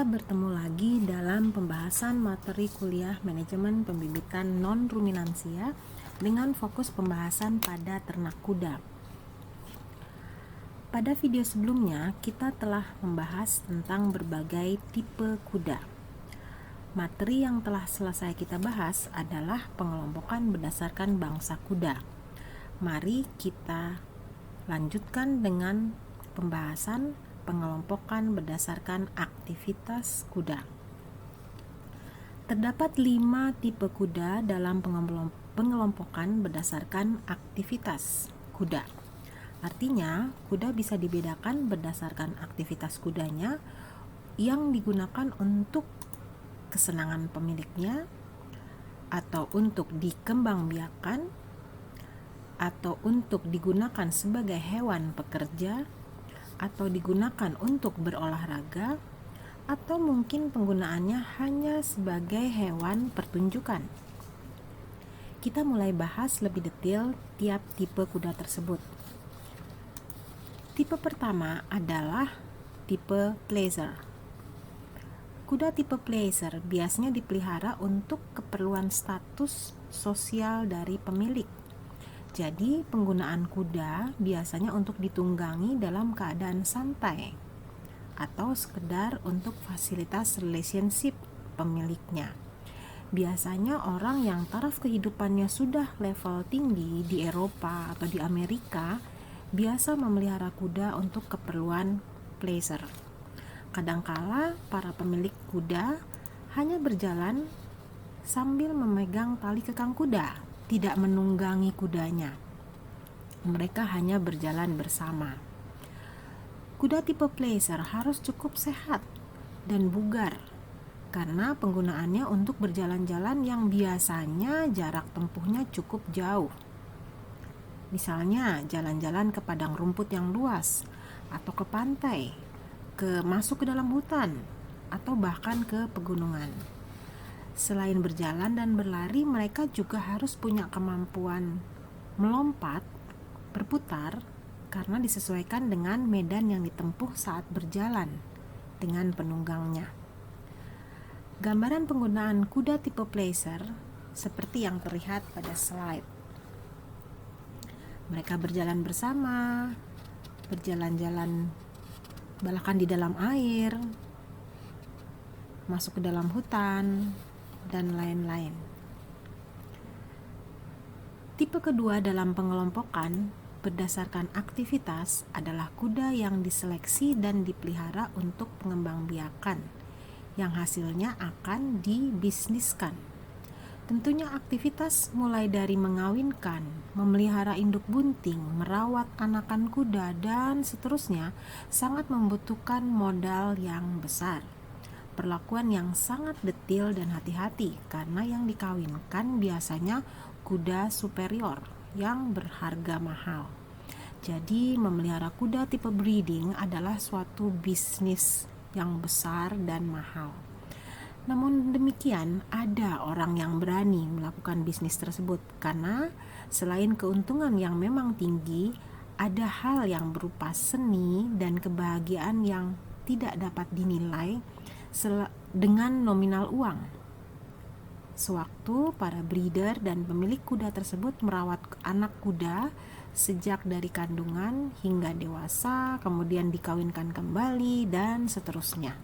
bertemu lagi dalam pembahasan materi kuliah manajemen pembibitan non-ruminansia dengan fokus pembahasan pada ternak kuda. Pada video sebelumnya, kita telah membahas tentang berbagai tipe kuda. Materi yang telah selesai kita bahas adalah pengelompokan berdasarkan bangsa kuda. Mari kita lanjutkan dengan pembahasan pengelompokan berdasarkan aktivitas kuda. Terdapat 5 tipe kuda dalam pengelompokan berdasarkan aktivitas kuda. Artinya, kuda bisa dibedakan berdasarkan aktivitas kudanya yang digunakan untuk kesenangan pemiliknya, atau untuk dikembangbiakan, atau untuk digunakan sebagai hewan pekerja, atau digunakan untuk berolahraga, atau mungkin penggunaannya hanya sebagai hewan pertunjukan. Kita mulai bahas lebih detail tiap tipe kuda tersebut. Tipe pertama adalah tipe pleasure. Kuda tipe pleasure biasanya dipelihara untuk keperluan status sosial dari pemilik. Jadi, penggunaan kuda biasanya untuk ditunggangi dalam keadaan santai atau sekedar untuk fasilitas relationship pemiliknya. Biasanya orang yang taraf kehidupannya sudah level tinggi di Eropa atau di Amerika biasa memelihara kuda untuk keperluan pleasure. Kadangkala para pemilik kuda hanya berjalan sambil memegang tali kekang kuda, tidak menunggangi kudanya. Mereka hanya berjalan bersama. Kuda tipe pleasure harus cukup sehat dan bugar karena penggunaannya untuk berjalan-jalan yang biasanya jarak tempuhnya cukup jauh. Misalnya jalan-jalan ke padang rumput yang luas atau ke pantai, masuk ke dalam hutan, atau bahkan ke pegunungan. Selain berjalan dan berlari, mereka juga harus punya kemampuan melompat, berputar, karena disesuaikan dengan medan yang ditempuh saat berjalan dengan penunggangnya. Gambaran penggunaan kuda tipe pleasure seperti yang terlihat pada slide. Mereka berjalan bersama, berjalan-jalan balakan di dalam air, masuk ke dalam hutan, dan lain-lain. Tipe kedua dalam pengelompokan berdasarkan aktivitas adalah kuda yang diseleksi dan dipelihara untuk pengembangbiakan, yang hasilnya akan dibisniskan. Tentunya aktivitas mulai dari mengawinkan, memelihara induk bunting, merawat anakan kuda, dan seterusnya sangat membutuhkan modal yang besar. Perlakuan yang sangat detil dan hati-hati karena yang dikawinkan biasanya kuda superior yang berharga mahal. Jadi memelihara kuda tipe breeding adalah suatu bisnis yang besar dan mahal. Namun demikian, ada orang yang berani melakukan bisnis tersebut karena selain keuntungan yang memang tinggi, ada hal yang berupa seni dan kebahagiaan yang tidak dapat dinilai dengan nominal uang. Sewaktu para breeder dan pemilik kuda tersebut merawat anak kuda sejak dari kandungan hingga dewasa, kemudian dikawinkan kembali, dan seterusnya.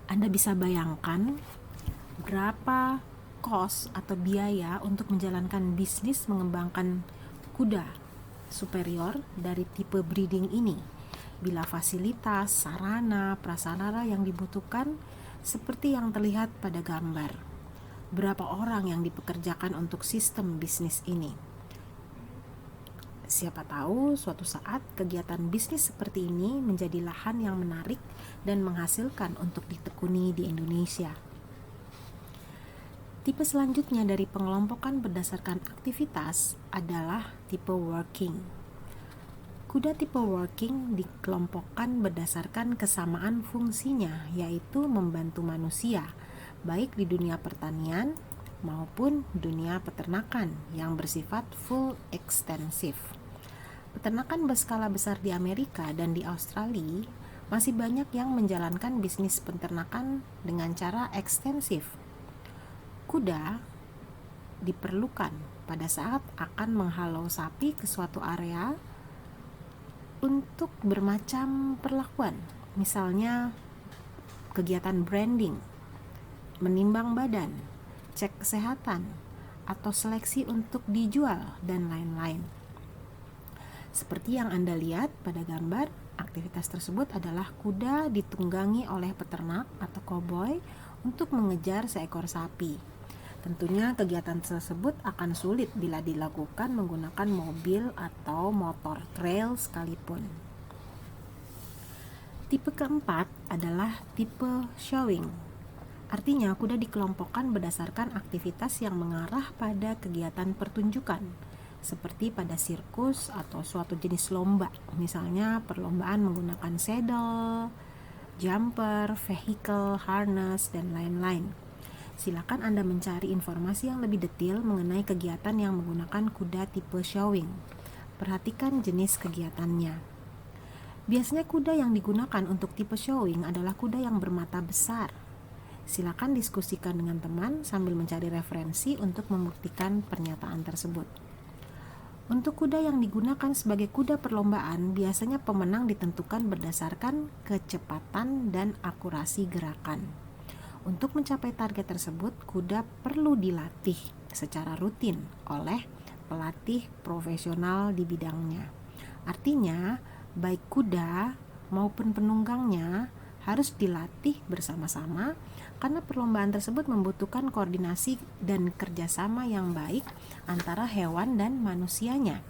Anda bisa bayangkan berapa cost atau biaya untuk menjalankan bisnis mengembangkan kuda superior dari tipe breeding ini, bila fasilitas, sarana, prasarana yang dibutuhkan seperti yang terlihat pada gambar. Berapa orang yang dipekerjakan untuk sistem bisnis ini? Siapa tahu suatu saat kegiatan bisnis seperti ini menjadi lahan yang menarik dan menghasilkan untuk ditekuni di Indonesia. Tipe selanjutnya dari pengelompokan berdasarkan aktivitas adalah tipe working. Kuda tipe working dikelompokkan berdasarkan kesamaan fungsinya, yaitu membantu manusia, baik di dunia pertanian maupun dunia peternakan yang bersifat full ekstensif. Peternakan berskala besar di Amerika dan di Australia masih banyak yang menjalankan bisnis peternakan dengan cara ekstensif. Kuda diperlukan pada saat akan menghalau sapi ke suatu area untuk bermacam perlakuan, misalnya kegiatan branding, menimbang badan, cek kesehatan, atau seleksi untuk dijual, dan lain-lain. Seperti yang Anda lihat pada gambar, aktivitas tersebut adalah kuda ditunggangi oleh peternak atau koboi untuk mengejar seekor sapi. Tentunya kegiatan tersebut akan sulit bila dilakukan menggunakan mobil atau motor trail sekalipun. Tipe keempat adalah tipe showing. Artinya kuda dikelompokkan berdasarkan aktivitas yang mengarah pada kegiatan pertunjukan, seperti pada sirkus atau suatu jenis lomba, misalnya perlombaan menggunakan saddle, jumper, vehicle, harness, dan lain-lain. Silakan Anda mencari informasi yang lebih detail mengenai kegiatan yang menggunakan kuda tipe showing. Perhatikan jenis kegiatannya. Biasanya kuda yang digunakan untuk tipe showing adalah kuda yang bermata besar. Silakan diskusikan dengan teman sambil mencari referensi untuk membuktikan pernyataan tersebut. Untuk kuda yang digunakan sebagai kuda perlombaan, biasanya pemenang ditentukan berdasarkan kecepatan dan akurasi gerakan. Untuk mencapai target tersebut, kuda perlu dilatih secara rutin oleh pelatih profesional di bidangnya. Artinya, baik kuda maupun penunggangnya harus dilatih bersama-sama karena perlombaan tersebut membutuhkan koordinasi dan kerjasama yang baik antara hewan dan manusianya.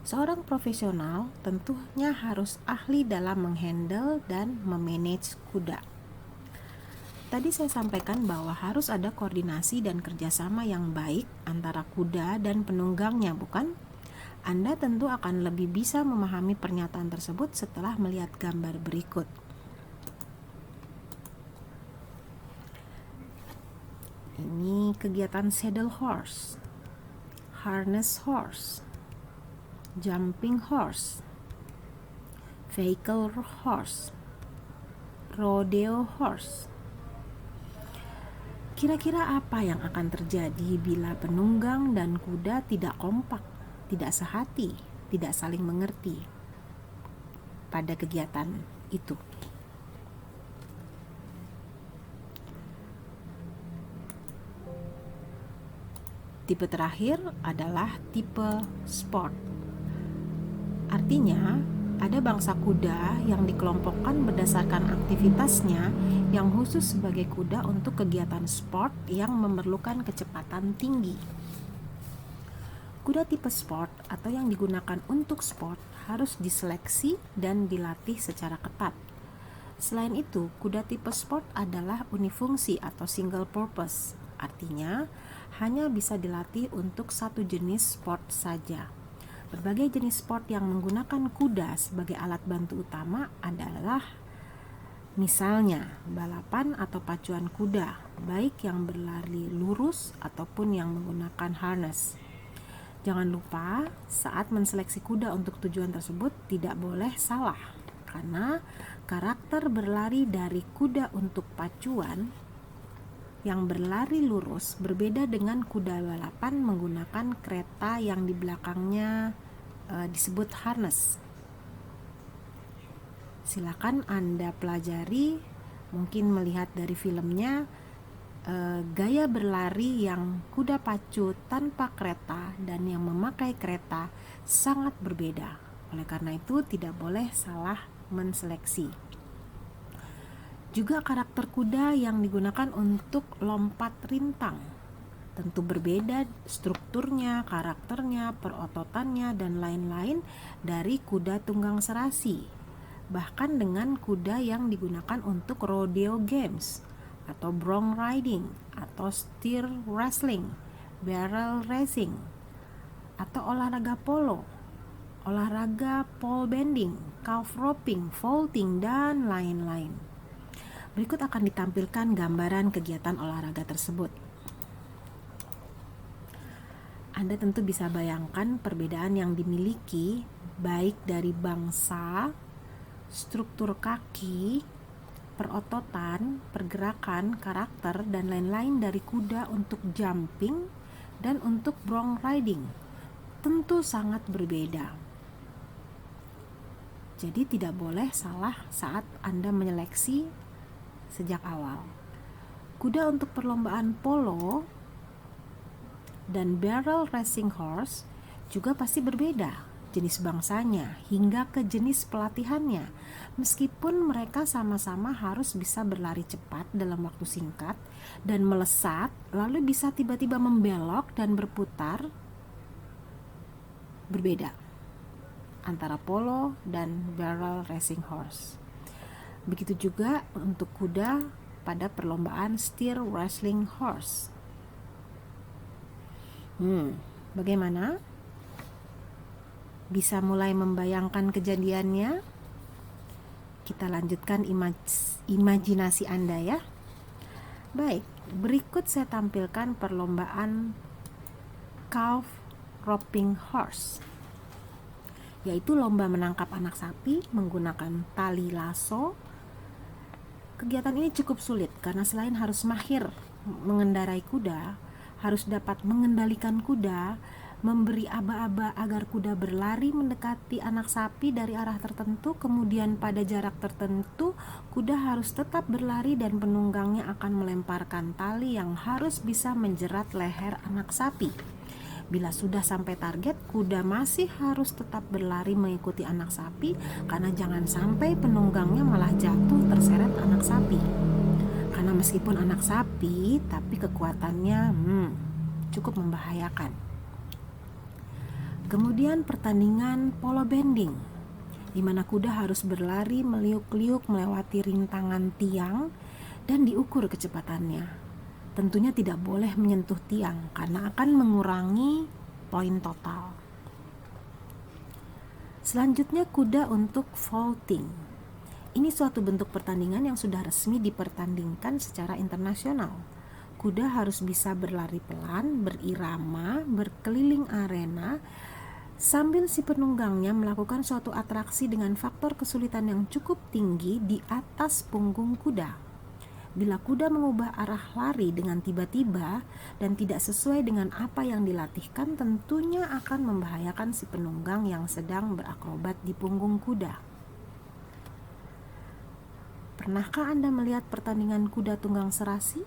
Seorang profesional tentunya harus ahli dalam menghandle dan memanage kuda. Tadi saya sampaikan bahwa harus ada koordinasi dan kerjasama yang baik antara kuda dan penunggangnya, bukan? Anda tentu akan lebih bisa memahami pernyataan tersebut setelah melihat gambar berikut. Ini kegiatan saddle horse, harness horse, jumping horse, vehicle horse, rodeo horse. Kira-kira apa yang akan terjadi bila penunggang dan kuda tidak kompak, tidak sehati, tidak saling mengerti pada kegiatan itu? Tipe terakhir adalah tipe sport. Artinya, ada bangsa kuda yang dikelompokkan berdasarkan aktivitasnya yang khusus sebagai kuda untuk kegiatan sport yang memerlukan kecepatan tinggi. Kuda tipe sport atau yang digunakan untuk sport harus diseleksi dan dilatih secara ketat. Selain itu, kuda tipe sport adalah unifungsi atau single purpose. Artinya, hanya bisa dilatih untuk satu jenis sport saja. Berbagai jenis sport yang menggunakan kuda sebagai alat bantu utama adalah misalnya balapan atau pacuan kuda, baik yang berlari lurus ataupun yang menggunakan harness. Jangan lupa saat menseleksi kuda untuk tujuan tersebut tidak boleh salah, karena karakter berlari dari kuda untuk pacuan yang berlari lurus berbeda dengan kuda balapan menggunakan kereta yang di belakangnya disebut harness. Silakan Anda pelajari, mungkin melihat dari filmnya, gaya berlari yang kuda pacu tanpa kereta dan yang memakai kereta sangat berbeda. Oleh karena itu tidak boleh salah menseleksi. Juga karakter kuda yang digunakan untuk lompat rintang tentu berbeda strukturnya, karakternya, perototannya, dan lain-lain dari kuda tunggang serasi. Bahkan dengan kuda yang digunakan untuk rodeo games atau bronc riding atau steer wrestling, barrel racing, atau olahraga polo, olahraga pole bending, calf roping, vaulting, dan lain-lain. Berikut akan ditampilkan gambaran kegiatan olahraga tersebut. Anda tentu bisa bayangkan perbedaan yang dimiliki baik dari bangsa struktur kaki, perototan, pergerakan, karakter, dan lain-lain dari kuda untuk jumping dan untuk bronc riding tentu sangat berbeda. Jadi tidak boleh salah saat Anda menyeleksi sejak awal. Kuda untuk perlombaan polo dan barrel racing horse juga pasti berbeda, jenis bangsanya hingga ke jenis pelatihannya. Meskipun mereka sama-sama harus bisa berlari cepat dalam waktu singkat dan melesat, lalu bisa tiba-tiba membelok dan berputar, berbeda antara polo dan barrel racing horse. Begitu juga untuk kuda pada perlombaan steer wrestling horse. Bagaimana? Bisa mulai membayangkan kejadiannya? Kita lanjutkan imajinasi Anda ya. Baik, berikut saya tampilkan perlombaan calf roping horse, yaitu lomba menangkap anak sapi menggunakan tali lasso. Kegiatan ini cukup sulit karena selain harus mahir mengendarai kuda, harus dapat mengendalikan kuda, memberi aba-aba agar kuda berlari mendekati anak sapi dari arah tertentu, kemudian pada jarak tertentu kuda harus tetap berlari dan penunggangnya akan melemparkan tali yang harus bisa menjerat leher anak sapi. Bila sudah sampai target, kuda masih harus tetap berlari mengikuti anak sapi karena jangan sampai penunggangnya malah jatuh terseret anak sapi. Karena meskipun anak sapi, tapi kekuatannya cukup membahayakan. Kemudian pertandingan polo bending, di mana kuda harus berlari meliuk-liuk melewati rintangan tiang dan diukur kecepatannya. Tentunya tidak boleh menyentuh tiang karena akan mengurangi poin total. Selanjutnya kuda untuk vaulting. Ini suatu bentuk pertandingan yang sudah resmi dipertandingkan secara internasional. Kuda harus bisa berlari pelan, berirama, berkeliling arena, sambil si penunggangnya melakukan suatu atraksi dengan faktor kesulitan yang cukup tinggi di atas punggung kuda. Bila kuda mengubah arah lari dengan tiba-tiba dan tidak sesuai dengan apa yang dilatihkan, tentunya akan membahayakan si penunggang yang sedang berakrobat di punggung kuda. Pernahkah Anda melihat pertandingan kuda tunggang serasi?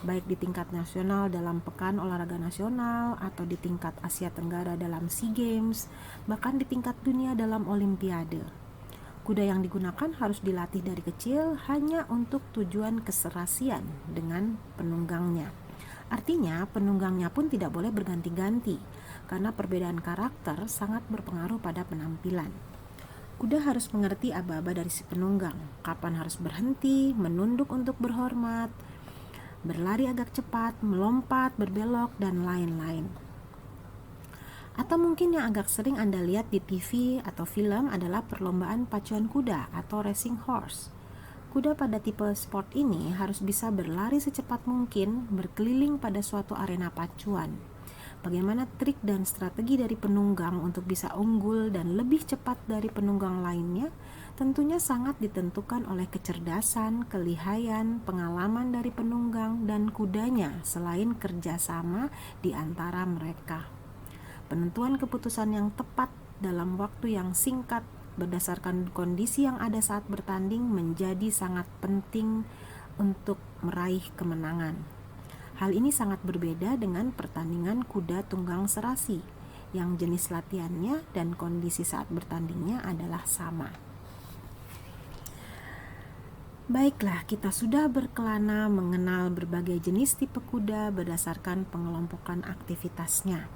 Baik di tingkat nasional dalam Pekan Olahraga Nasional atau di tingkat Asia Tenggara dalam SEA Games, bahkan di tingkat dunia dalam Olimpiade. Kuda yang digunakan harus dilatih dari kecil hanya untuk tujuan keserasian dengan penunggangnya. Artinya penunggangnya pun tidak boleh berganti-ganti karena perbedaan karakter sangat berpengaruh pada penampilan. Kuda harus mengerti aba-aba dari si penunggang, kapan harus berhenti, menunduk untuk berhormat, berlari agak cepat, melompat, berbelok, dan lain-lain. Atau mungkin yang agak sering Anda lihat di TV atau film adalah perlombaan pacuan kuda atau racing horse. Kuda pada tipe sport ini harus bisa berlari secepat mungkin, berkeliling pada suatu arena pacuan. Bagaimana trik dan strategi dari penunggang untuk bisa unggul dan lebih cepat dari penunggang lainnya tentunya sangat ditentukan oleh kecerdasan, kelihayan, pengalaman dari penunggang dan kudanya selain kerjasama di antara mereka. Penentuan keputusan yang tepat dalam waktu yang singkat berdasarkan kondisi yang ada saat bertanding menjadi sangat penting untuk meraih kemenangan. Hal ini sangat berbeda dengan pertandingan kuda tunggang serasi yang jenis latihannya dan kondisi saat bertandingnya adalah sama. Baiklah, kita sudah berkelana mengenal berbagai jenis tipe kuda berdasarkan pengelompokan aktivitasnya.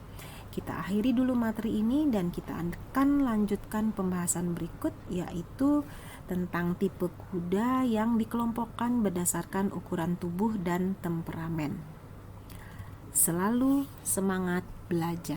Kita akhiri dulu materi ini dan kita akan lanjutkan pembahasan berikut, yaitu tentang tipe kuda yang dikelompokkan berdasarkan ukuran tubuh dan temperamen. Selalu semangat belajar.